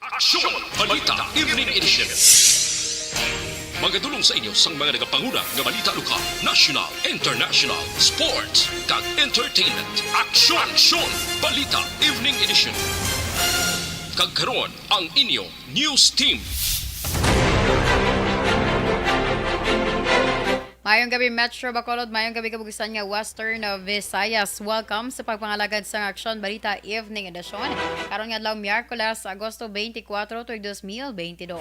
Aksyon! Balita Evening Edition. Magadulong sa inyo sang mga nagapanguna nga balita lokal, national, international, sports, kag entertainment. Aksyon! Balita Evening Edition. Kag karon ang inyo news team. Mayong gabi Metro Bacolod, mayong gabi kabugisan nga Western Visayas. Welcome sa pagpangalagad sa Aksyon Balita Evening Edition. Karon nga adlaw Miyerkules, Agosto 24, 2022.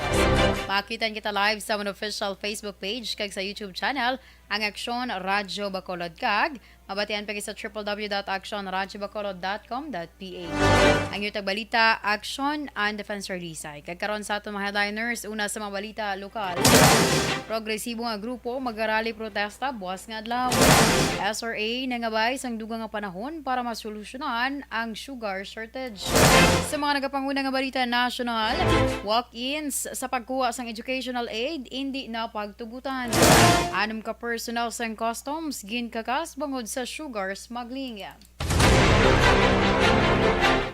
Makitan kita live sa mga official Facebook page kag sa YouTube channel ang Aksyon Radyo Bacolod kag mabatian pa sa www.actionradyobacolod.com.ph. Ang YouTube balita, Action and Defense Relisay. Kagkaroon sa atong mga headliners, una sa mga balita lokal. Progresibo nga grupo mag-arali protesta buwas nga adlaw. SRA nangabay sang dugang nga panahon para masolusyonan ang sugar shortage. Sa mga nagapanguna nga balita national, walk-ins sa pagkuha sang educational aid hindi na pagtugutan. 6 ka personnel sang customs ginkakas bangod sa sugar smuggling.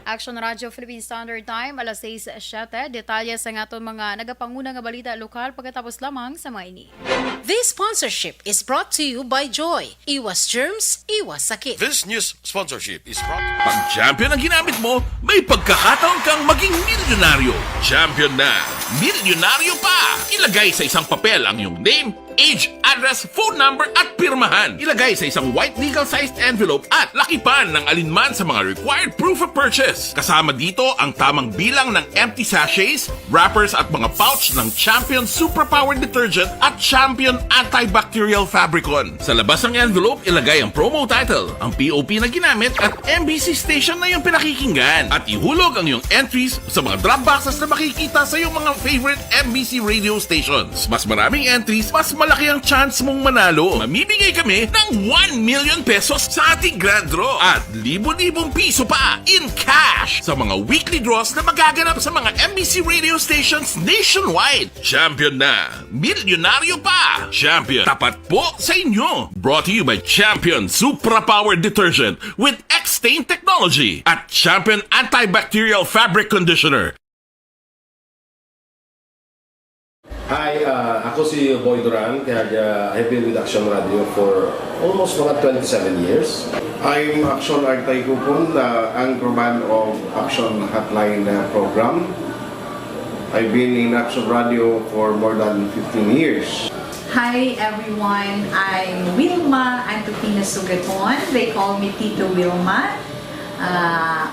Action Radio Philippine Standard Time, alas 6:07. Detalye sa aton mga nagapanguna nga balita lokal pagkatapos lamang sa mga ini. This sponsorship is brought to you by Joy. Iwas germs, iwas sakit. This news sponsorship is brought Pag champion ang ginamit mo, may pagkakataon kang maging milyonaryo. Champion na! Milyonaryo pa! Ilagay sa isang papel ang iyong name, age, address, phone number at pirmahan. Ilagay sa isang white legal-sized envelope at lakipan ng alinman sa mga required proof of purchase. Kasama dito ang tamang bilang ng empty sachets, wrappers at mga pouch ng Champion Superpower Detergent at Champion Antibacterial Fabricon. Sa labas ng envelope, ilagay ang promo title, ang POP na ginamit at MBC station na yung pinakikinggan. At ihulog ang iyong entries sa mga drop boxes na makikita sa iyong mga favorite MBC radio stations. Mas maraming entries, mas malaki ang chance mong manalo. Mamimigay kami ng 1 million pesos sa ating grand draw at libo-libong piso pa in cash sa mga weekly draws na magaganap sa mga MBC radio stations nationwide. Champion na! Milyonaryo pa! Champion, tapat po sa inyo! Brought to you by Champion Supra Power Detergent with X-Stain Technology at Champion Antibacterial Fabric Conditioner. Hi, ako si Boy Duran, kaya I've been with Action Radio for almost mga 27 years. I'm Action Artay Kupon, the anchorman of Action Hotline program. I've been in Action Radio for more than 15 years. Hi everyone, I'm Wilma Antopina Sugaton. They call me Tito Wilma.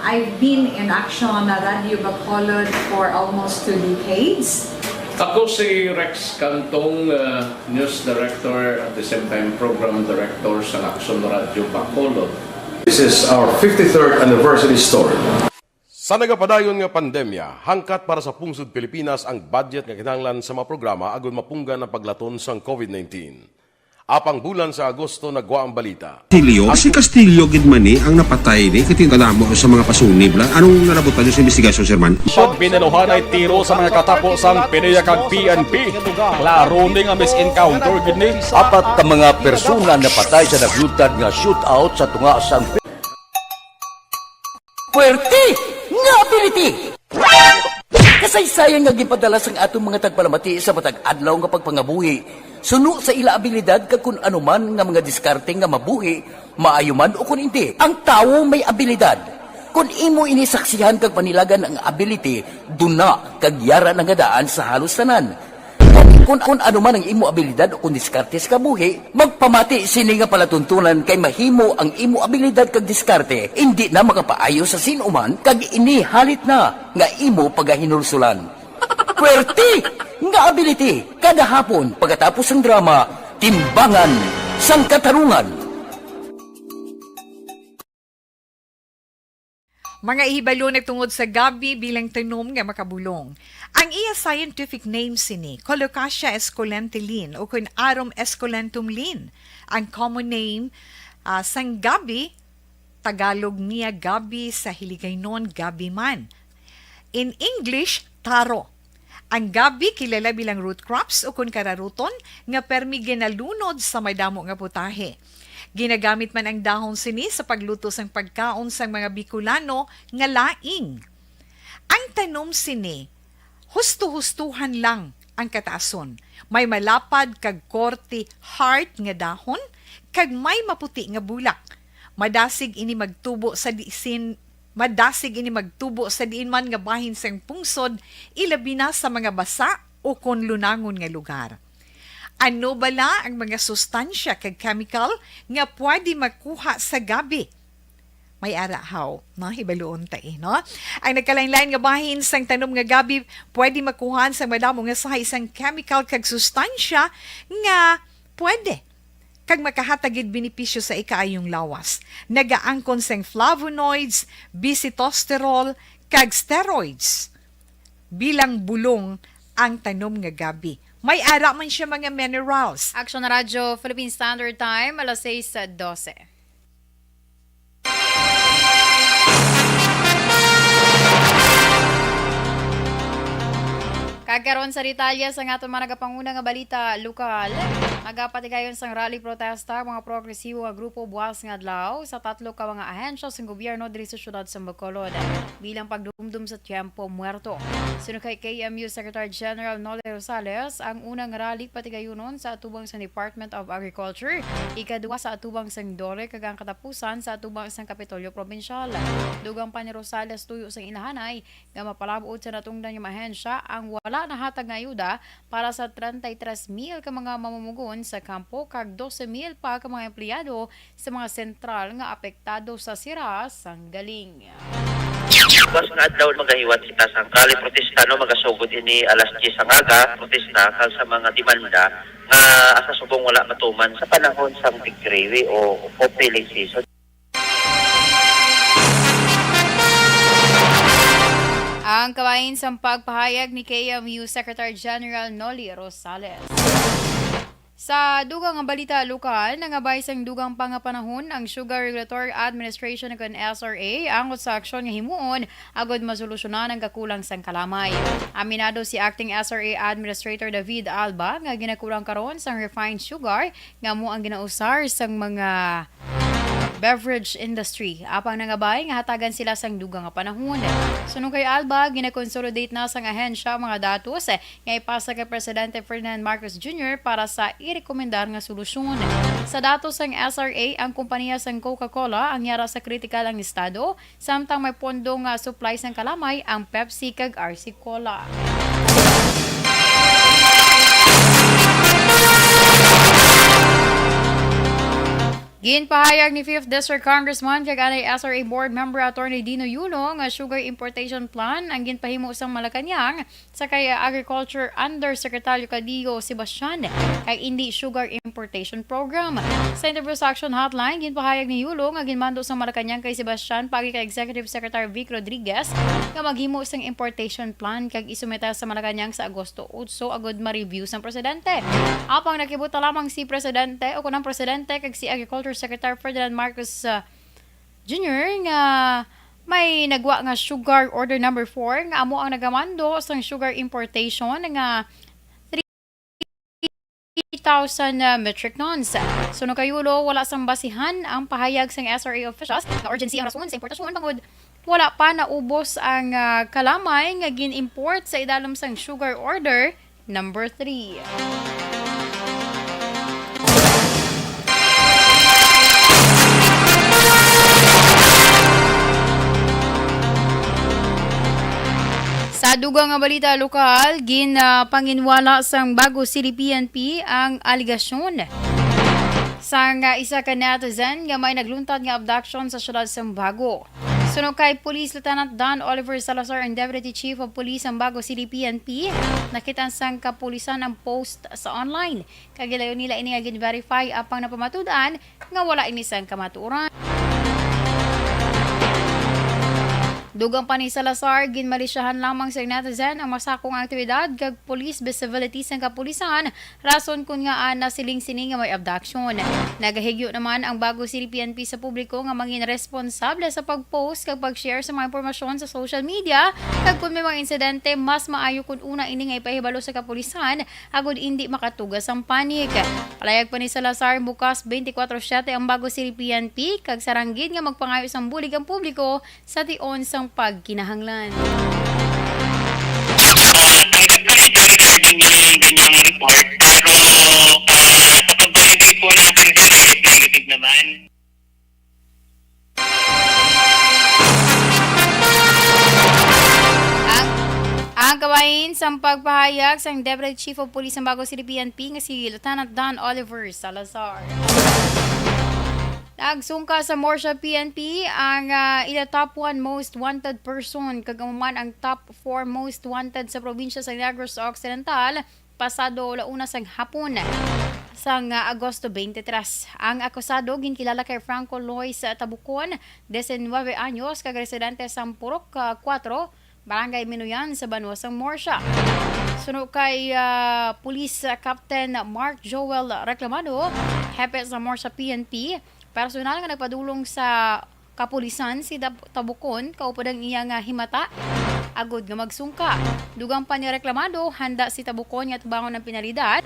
I've been in Action Radio Bacolod for almost 2 decades. Ako si Rex Cantong, News Director at the same time Program Director sa Action Radio Bacolod. This is our 53rd anniversary story. Sa nagapadayon nga pandemya, hangkat para sa pungsod Pilipinas ang budget nga kinahanglan sa mga programa agon mapunggan ang paglaton sang COVID-19. Apang bulan sa Agosto nagwa ang balita. Si Castillo gid man ni ang napatay ni katingala mo sa mga pasunib lang. Anong narabutan niyo sa investigasyon, Sir Man? Pagbinuhan ay tiro sa mga katapos-ang PDEA kag PNP. Klaro ni nga misencounter gid ni. Apat ka mga persona na patay sa naglutad nga shootout sa tunga sang Puerte nga ability. Kasaysayan nga gipadala sang atong mga tagpalamati sa matag adlaw nga pagpangabuhi. Suno sa ila abilidad kag kun anuman nga mga diskarte nga mabuhi, maayo man o kun hindi. Ang tawo may abilidad. Kung imo inisaksihan kag panilagan ang ability, duna kag yara nga daan sa halos tanan. Kung anuman ang imo abilidad o kun diskarte sa kabuhi, magpamati sini nga palatuntunan kay mahimo ang imo abilidad kag diskarte, hindi na makapaayo sa sinuman kag ini halit na nga imo pagahinulsulan. Puwerte nga ability kada hapon pagkatapos ng drama, Timbangan sang Katarungan. Mga ihibalo nagtungod sa gabi bilang tanom nga makabulong. Ang iya scientific name sini, Colocasia esculentilin o kun Arum esculentum lin. Ang common name sang gabi, Tagalog niya gabi, sa Hiligaynon gabi man. In English, taro. Ang gabi kilala bilang root crops o kun kararuton nga permi ginalunod sa may damo nga putahe. Ginagamit man ang dahon sini sa pagluto sang pagkaon sang mga Bicolano nga laing. Ang tanom sini husto-hustuhan lang ang katason. May malapad kag korte heart nga dahon, kag may maputi nga bulak. Madasig ini magtubo sa diin man nga bahin sang pungsod, ilabi na sa mga basa o konlunangon nga lugar. Ano bala ang mga sustansya kag chemical nga pwede makuha sa gabi? May arahaw, no? Hibaluon tayo, no? Ang nagkalain-lain nga bahin sang tanom nga gabi, pwede makuhaan sa madamo nga sa isang chemical kag sustansya nga pwede kag makahatagid benepisyo sa ikaayong lawas. Nagaangkon sang flavonoids, bisitosterol, kag steroids. Bilang bulong ang tanom nga gabi. May ara man siya mga minerals. Action na Radyo, Philippine Standard Time, alas 6:12. Kagkaroon sa detalye sa aton mga nagapanguna nga balita lokal. Magapatigayon sang rally protesta mga progresibo nga grupo buwas nga adlaw sa tatlo ka mga ahensya sa gobyerno diri sa syudad sa Bacolod bilang pagdumdum sa tiempo muerto. Sino kay KMU Secretary General Noli Rosales, ang unang rally patigayonon sa atubang sa Department of Agriculture, ikaduwa sa atubang sang Dole kag ang katapusan sa atubang sang Kapitolyo Provincial. Dugang pa ni Rosales tuyo sang inahanay nga mapalabot sa natungdan nga ahensya ang wala nahatag nga ayuda para sa 33,000 ka mga mamumugon sa kampo kag 12,000 pa ka mga empleyado sa mga sentral nga apektado sa sira sang galing. Bas nga adlaw magahiwat kita sa rally protesta no magasugod ini alas 10 ang aga protesta kag sa mga demanda nga asa subong wala matuman sa panahon sang tigrewe o opening season. Ang kawain sa pagpahayag ni KMU Secretary General Noli Rosales. Sa dugang nga balita lokal, nangabay sang dugang pangapanahon ang Sugar Regulatory Administration ng SRA angot sa aksyon nga himuon agod masolusyonan ang kakulang sang kalamay. Aminado si Acting SRA Administrator David Alba nga ginakulang karon sang refined sugar nga mo ang ginausar sang mga beverage industry. Apang nangabay nga hatagan sila sang dugang nga panahon. Sunod kay Alba, gina-consolidate na sang ahensya mga datos nga ipasa kay Presidente Ferdinand Marcos Jr. para sa irekomendar nga solusyon. Sa datos sang SRA, ang kompanya sang Coca-Cola ang yara sa kritikal ang estado, samtang may pondo nga supply sang kalamay ang Pepsi kag RC Cola. Ginpahayag ni 5th District Congressman kag anay SRA Board Member Attorney Dino Yulo nga sugar importation plan ang ginpahimo sang Malacañang sa kay Agriculture Undersecretary Cadillo Sebastian kay hindi sugar importation program. Sa interview sa Action Hotline, ginpahayag ni Yulo nga ginmando sang Malacañang kay Sebastian pagi kay Executive Secretary Vic Rodriguez nga maghimo sang importation plan kag isumita sa Malacañang sa Agosto 8 agud ma-review sang presidente. Apang nakibuta lamang si presidente o kunang presidente kag si Agriculture Secretary Ferdinand Marcos Jr. nga may nagwa nga sugar order number 4 nga amo ang nagamando sang sugar importation nga 3,000 metric tons. Suno kay Yulo, wala sang basihan ang pahayag sang SRA officials nga urgency ang rason sa importasyon bangod wala pa naubos ang kalamay nga gin-import sa idalom sang sugar order number 3. Sa dugang nga balita lokal, panginwala sang Bago City PNP ang aligasyon sang isa ka netizen nga may nagluntad nga abduction sa syudad sa Bago. Sunog kay Police Lieutenant Don Oliver Salazar and Deputy Chief of Police ang Bago City PNP, nakita sang kapulisan ang post sa online. Kagilayo nila ini nga gin-verify apang napamatudan nga wala ini sang kamatuoran. Dugang pa ni Salazar, ginmalisyahan lamang sa netizen ang masakong aktibidad kag police visibility sa kapulisan, rason kun nga ana siling-sining nga may abduction. Nagahigyo naman ang Bago City PNP sa publiko nga mangin responsable sa pag-post kag pag-share sa mga impormasyon sa social media, kag kun may mga insidente, mas maayo kun una ini nga ipahibalo sa kapulisan agud hindi makatugas ang panik. Palayag pa ni Salazar, bukas 24/7 ang Bago City PNP kag saranggid nga magpangayo sang bulig ang publiko sa tion sang pagkinahanglan. regarding yung ganyang report. Pero sa pag-verify po natin kasi negative naman. Ang kawain sa pagpahayag sa Deputy Chief of Police ng Bago City PNP nga si Lieutenant Don Oliver Salazar. Nagsungka sa Morsha PNP ang ila top 1 most wanted person kagaman ang top 4 most wanted sa probinsya sa Negros Occidental pasado launa sang hapon sang Agosto 23. Ang akusado ginkilala kay Franco Lois Tabukon, 19 anyos, kag residente sa Purok 4, Barangay Minuyan sa Banwasang Morsha. Sunod kay Police Captain Mark Joel Reclamado, hepe sa Morsha PNP, personal nga nagpadulong sa kapulisan si Tabukon kaupadang iyang himata agod nga magsungka. Dugang pa ni Reclamado, handa si Tabukon nga tubangon ng penalidad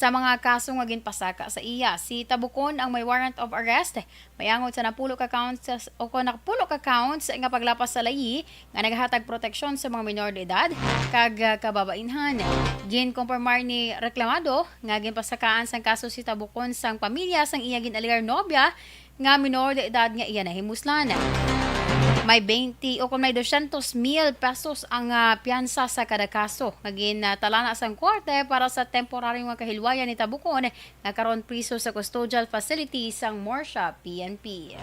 sa mga kasong nga ginpasaka sa iya. Si Tabukon ang may warrant of arrest, mayangod sa napulo ka counts nga paglapas sa layi nga naghatag proteksyon sa mga minor de edad kag kababainhan. Ginkompirmar ni Reclamado nga ginpasakaan sang kaso si Tabukon sang pamilya sang iya ginaligar nobya nga minor de edad nga iya nahimuslan. May 20 o kung may 200,000 pesos ang piyansa sa kada kaso. Talana sang korte para sa temporaryong kahilwayan ni Tabukon na karon priso sa custodial facility sang Morsha PNP.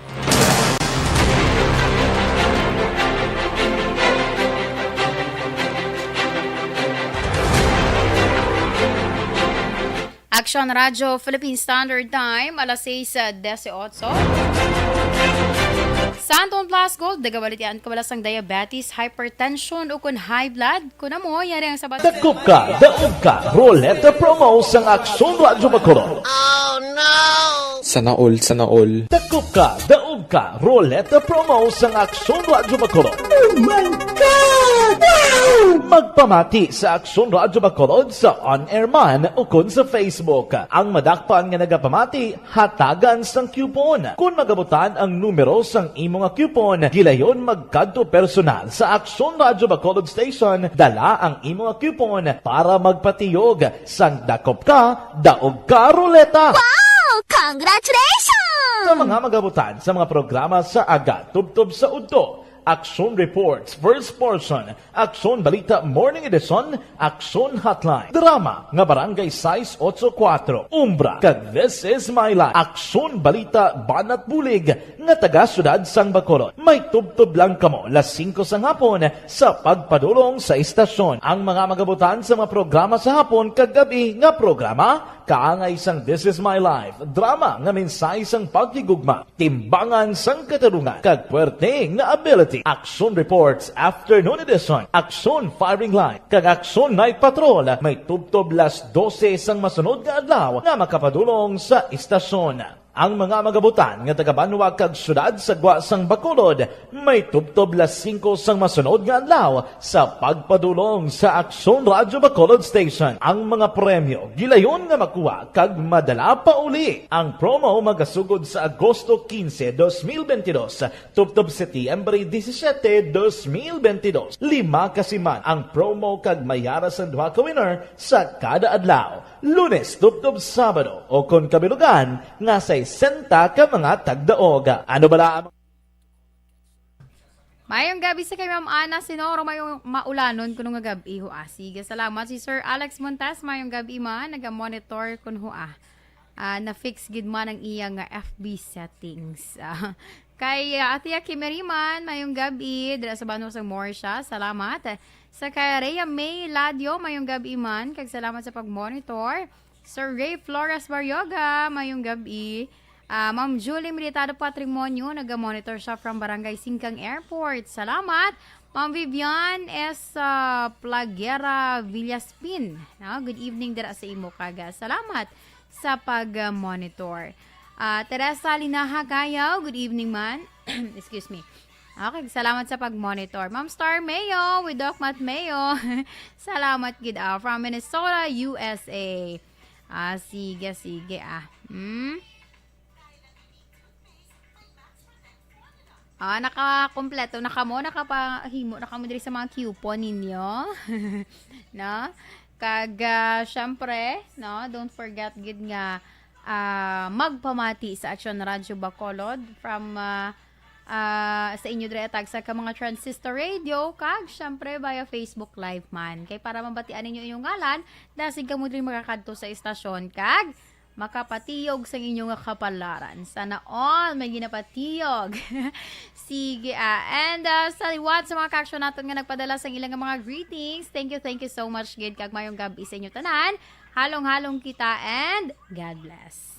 Action Radio Philippine Standard Time, alas 6:18. Sa Anton Plus Gold, dagabalitian kabalasang diabetes, hypertension o kun high blood. Kung mo, yari ang sabat. Daog ka, Roleta Promo sang Aksyon Radyo Bacolod. Oh no! Sana all. Daog ka, Roleta Promo sang Aksyon Radyo Bacolod. Oh my God! Wow! Magpamati sa Aksyon Radyo Bacolod sa on-air man o kun sa Facebook. Ang madakpan nga nagapamati, hatagan sang coupon. Kung magabutan ang numero sang imo nga coupon, gilayon magkadto personal sa Aksyon Radyo Bacolod Station, dala ang imo nga coupon para magpatiyog sang dakop ka, daog ka Roleta. Wow! Congratulations! Sa mga magabutan sa mga programa sa Aga Tubtob sa Udto, Aksyon Reports, First Portion, Aksyon Balita Morning Edition, Aksyon Hotline, Drama nga Barangay 684, Umbra, kag This Is My Life, Aksyon Balita Banat Bulig nga taga Syudad sang Bacolod. May tubtob lang kamo las 5 sang hapon sa pagpadulong sa istasyon. Ang mga magabutan sa mga programa sa hapon kag gabi nga programa kaangay sang This Is My Life, drama nga mensahe sang pagtigugma, timbangan sang katarungan, kag puwerte nga ability. Aksyon Reports Afternoon Edition, Aksyon Firing Line, kag Aksyon Night Patrol, may tubtob las 12 sang masunod nga adlaw nga makapadulong sa istasyon. Ang mga magabutan nga taga-Banwa kag syudad sa Gwa sang Bacolod, may tubtob las 5 sang masunod nga adlaw sa pagpadulong sa Aksyon Radyo Bacolod Station. Ang mga premyo gilayon nga makuha kag madala pa uli. Ang promo magasugod sa Agosto 15, 2022, tubtob Setyembre 17, 2022. 5 kasiman ang promo kag mayara sa 2 ka winner sa kada adlaw. Lunes, tubtob Sabado o kon kabilugan nga sa 60 ka mga tagdaoga. Ano bala? Mayong gabi sa kay Ma'am Ana Sinoro, mayong maulanon kuno nga gabi ho. Sige, salamat si Sir Alex Montes, mayong gabi man naga-monitor kun ho na-fix gid man ang iyang FB settings. Kay Atia Kimeriman, mayong gabi dira sa Banwasang Morsha. Salamat. Sa kay Rhea May Ladio, mayong gabi man, kag salamat sa pag-monitor. Sir Ray Flores Baryoga, mayong gabi. Ma'am Julie Militado Patrimonio, naga-monitor siya from Barangay Singkang Airport. Salamat. Ma'am Vivian S. Plagera Villaspin. Good evening dira sa imo kaga. Salamat sa pag-monitor. Teresa Linaha Kayaw, good evening man. Excuse me. Okay, salamat sa pag-monitor. Ma'am Star Mayo with Docmat Mayo. Salamat gid from Minnesota, USA. Sige. Nakakompleto na kamo, nakapahimo na kamo diri sa mga coupon ninyo. No? Kag syempre, no, don't forget gid nga magpamati sa Action Radio Bacolod from sa inyo dire tag sa mga transistor radio kag syempre via Facebook Live man. Kay para mabatian ninyo inyong ngalan, dasig kamo diri makakadto sa istasyon kag makapatiyog sa inyong kapalaran. Sana all may ginapatiyog. Sige, and sa liwat sa mga ka-action natin nga nagpadala sa ilang mga greetings. Thank you so much, gid kag mayong gabi sa inyo tanan. Halong-halong kita and God bless.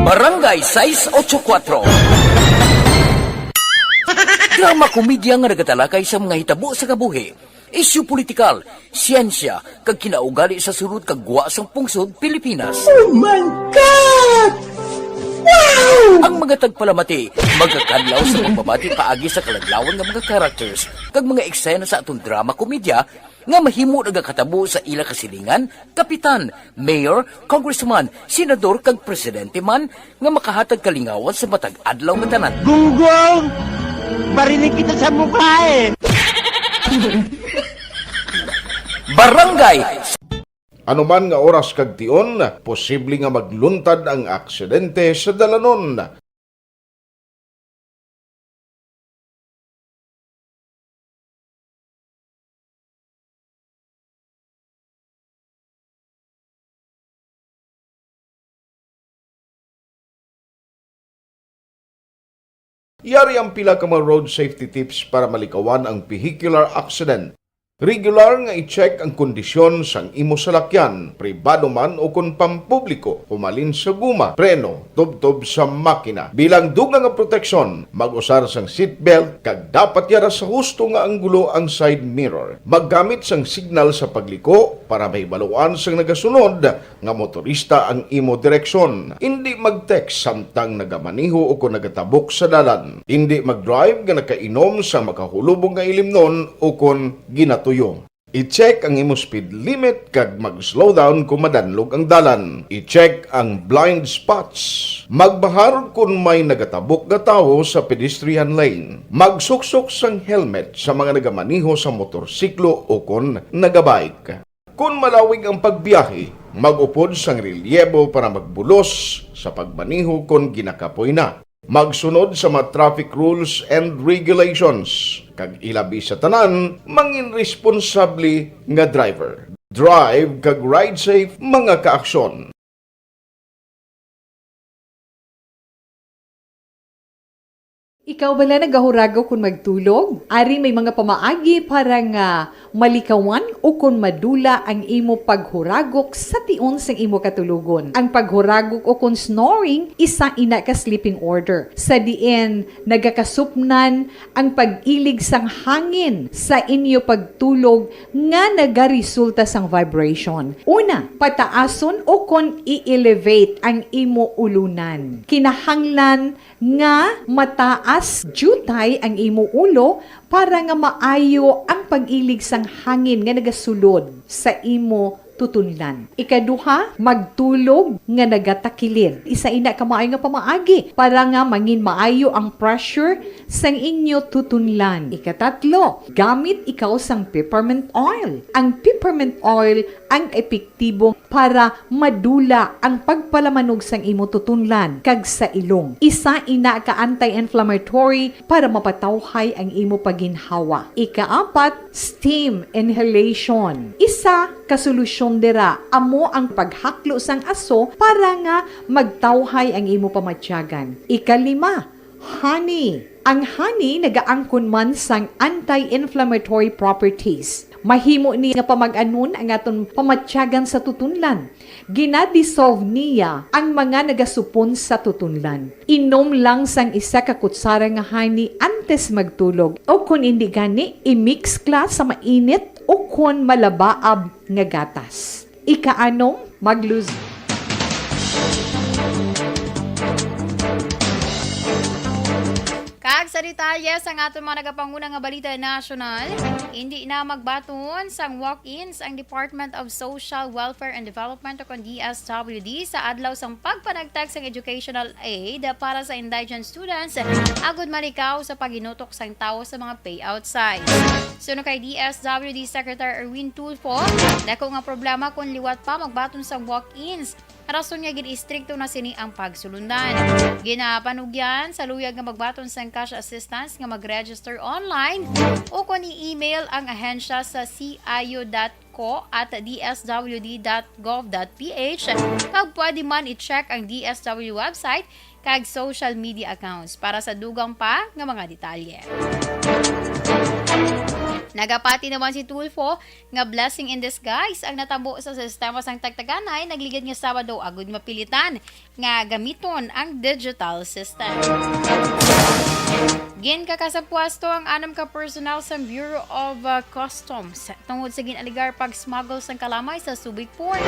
Barangay 684. Drama komedya nga nagatalakay sa mga hitabo sa kabuhi, isyu politikal, siyensya, kag kinaugali sa sulod kag guwa sang pungsod Pilipinas. Oh my God! Wow! Ang mga tagpalamati magkakadlaw sa pagbabati paagi sa kalaglawan nga mga characters kag mga eksena sa atong drama komedya nga mahimo nagakatabo sa ila kasilingan, kapitan, mayor, congressman, senador kag presidente man nga makahatag kalingawan sa matag adlaw nga tanan. Gunggong! Barinig kita sa mukha eh! Barangay! Anuman nga oras kag tion, posible nga magluntad ang aksidente sa dalanon. Yari ang pila ka mga road safety tips para malikawan ang vehicular accident. Regular nga i-check ang kondisyon sang imo salakyan, pribado man o kung pampubliko, pumalin sa guma, preno, tubtob sa makina. Bilang dugang nga proteksyon, mag-usar sang seatbelt, kag dapat yara sa husto nga anggulo ang side mirror. Maggamit sang signal sa pagliko para mahibaluan sang nagasunod nga motorista ang imo direksyon. Hindi mag-text samtang nagamaniho o kung nagatabok sa dalan. Hindi mag-drive nga nakainom sa makahulubong nga ilimnon o kung ginatuyo. I-check ang imo speed limit kag mag-slow down kung madanlog ang dalan. I-check ang blind spots. Magbahar kung may nagatabok nga tawo sa pedestrian lane. Magsuksok sang helmet sa mga nagamaniho sa motorsiklo o kung nagabike. Kung malawig ang pagbiyahe, mag-upod sang relyebo para magbulos sa pagmaniho kung ginakapoy na. Magsunod sa mga traffic rules and regulations. Kag ilabi sa tanan, mangin responsable nga driver. Drive kag ride safe mga kaaksyon. Ikaw bala nagahurago kung magtulog? Ari may mga pamaagi para nga malikawan o kung madula ang imo paghuragok sa tion sang imo katulugon. Ang paghuragok o kung snoring, isa ina ka sleeping order. Sa diin, nagakasupnan ang pag-ilig sang hangin sa inyo pagtulog nga nagaresulta sang vibration. Una, pataason o kung i-elevate ang imo ulunan. Kinahanglan nga mataas jutay ang imo ulo para nga maayo ang pag-ilig sang hangin nga nagasulod sa imo tutunlan. Ikaduha, magtulog nga nagatakilid. Isa ina ka maayo nga pamaagi para nga mangin maayo ang pressure sang inyo tutunlan. Ikatatlo, gamit ikaw sang peppermint oil. Ang peppermint oil ang epektibo para madula ang pagpalamanog sang imo tutunlan kag sa ilong. Isa ina ka anti-inflammatory para mapatawhay ang imo paginhawa. Ikaapat, steam inhalation. Isa ka solusyon dira amo ang paghaklo sang aso para nga magtawhay ang imo pamatyagan. Ikalima, honey. Ang honey nagaangkon man sang anti-inflammatory properties. Mahimo ni nga pamag-anon ang aton pamatyagan sa tutunlan. Ginadissolve niya ang mga nagasupon sa tutunlan. Inom lang sang isa ka kutsara nga honey antes magtulog. O kung hindi gani, i-mix class sa mainit o kung malabaab nga gatas. Ikaanom, magluz. Kag sa detalye sa aton mga nagapanguna nga balita national, hindi na magbaton sang walk-ins ang Department of Social Welfare and Development o DSWD sa adlaw sang pagpanagtag sang educational aid para sa indigent students agud malikaw sa paginutok sang tawo sa mga payout sites. Suno kay DSWD Secretary Erwin Tulfo, dako nga problema kung liwat pa magbaton sang walk-ins. Rason nga gid-istrikto na sini ang pagsulundan. Ginapanugyan sa luyag nga magbaton sang cash assistance nga mag-register online o kung i-email ang ahensya sa ciu.co at dswd.gov.ph kag pwede man i-check ang DSW website kag social media accounts para sa dugang pa nga mga detalye. Nagapati naman si Tulfo nga blessing in disguise ang natabo sa sistema sang tagtaganay nagligid nga Sabado agud mapilitan nga gamiton ang digital system. Gin kakasapwasto ang 6 ka personal sa Bureau of Customs tungod sa ginaligar pag-smuggle sang kalamay sa Subic Port.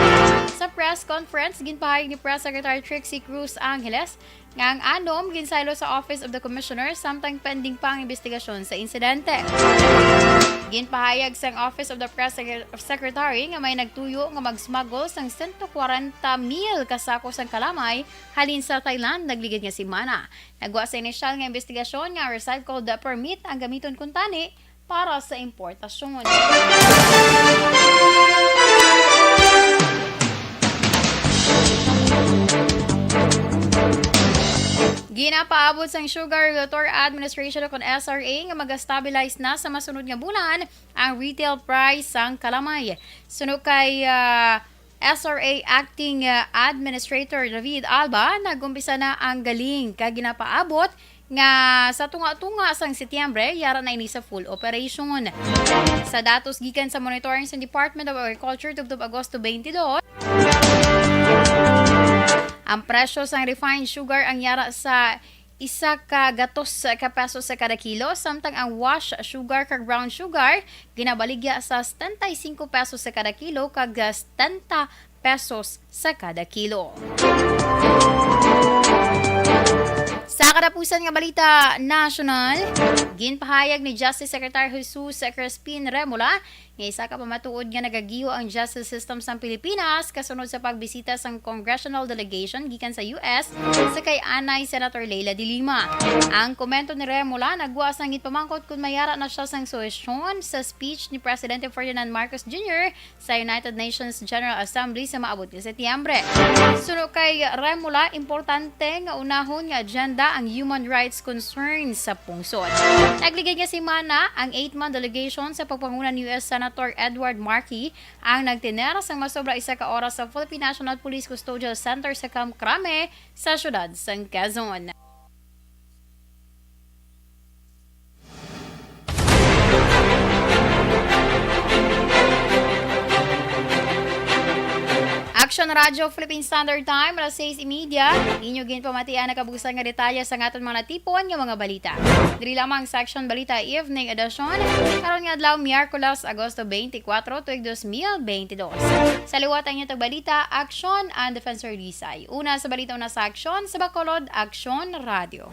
Sa press conference, ginpahayag ni Press Secretary Trixie Cruz Angeles nga ang anom ginsaylo sa Office of the Commissioner samtang pending pa ang investigasyon sa insidente. Ginpahayag sang Office of the Press Secretary nga may nagtuyo nga mag-smuggle sang 140,000 kasako sang kalamay halin sa Thailand nagligid nga semana. Nagwa sa inisyal nga investigasyon nga recycled permit ang gamiton kuntani para sa importasyon. Ginapaabot sang Sugar Regulatory Administration o SRA nga mag-stabilize na sa masunod nga bulan ang retail price sang kalamay. Sunod kay SRA Acting Administrator David Alba, nagumpisa na ang galing kag ginapaabot nga sa tunga-tunga sang Setyembre yara na ini sa full operation. Sa datos gikan sa monitoring sa Department of Agriculture tubtob Agosto 22, ang presyo sang refined sugar ang yara sa 1 ka gatos ka pesos sa kada kilo, samtang ang wash sugar kag brown sugar ginabaligya sa 75 pesos sa kada kilo kag 70 pesos sa kada kilo. Sa kadapusan nga balita national, ginpahayag ni Justice Secretary Jesus Crispin Remulla nga isa ka pamatuod nga nagagiho ang justice system sa Pilipinas kasunod sa pagbisita sang congressional delegation gikan sa US sa kay Anay Senator Leila de Lima. Ang komento ni Remulla nagwa sang gipamangkot kung mayara na siya sang suhesyon sa speech ni Presidente Ferdinand Marcos Jr. sa United Nations General Assembly sa maabot nga Setyembre. Sunod kay Remulla, importante nga unahon nga agenda ang human rights concerns sa pungsod. Nagligid nga semana ang 8-man delegation sa pagpangunan ni US Senator Edward Markey ang nagtinera sang masobra 1 ka oras sa Philippine National Police Custodial Center sa Camp Crame sa syudad sang Quezon. Action Radio Philippine Standard Time, alas 6:30. Inyo ginpamatian na kabugusan nga detalye sa aton mga natipon nga mga balita. Diri lamang sa Action Balita Evening Edition, karon nga adlaw Miyerkules, Agosto 24, tuig 2022. Sa liwat ang inyong balita, Action and Defensor Lisay. Una sa balita, una sa Action, sa Bacolod, Action Radio.